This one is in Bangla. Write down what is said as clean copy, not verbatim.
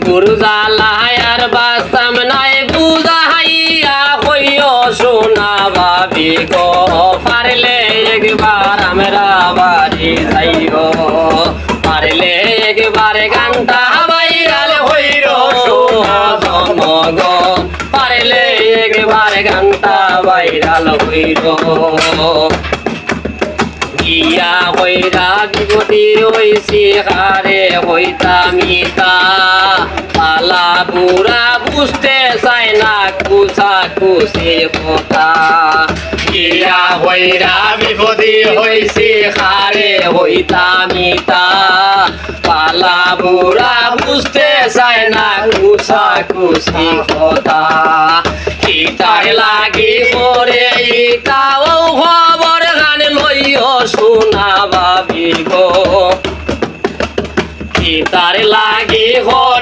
গুরু জ্বালায় আর বাস্তাম নাই বুঝাইয়া কইও শোনা ভাবি গো পারলে একবার আমরা বাড়ি যাইও পারলে একবার গানটা ভাইরাল হইর জনগ পারলে একবার গানটা ভাইরাল হইর গিয়া হইরা বিপদী হইছি হারে হইতামিতা পালা বুড়া বুঝতে চায় না কুসা কুসি কথা গিয়া হইরা বিপদী হইছি হারে হইতামিতা পালা বুড়া বুঝতে চায় না কুসা কুসি কথা কিতার লাগি পরে ইতাও খবর গান লইও শোনা ভাবি গো কিতার লাগি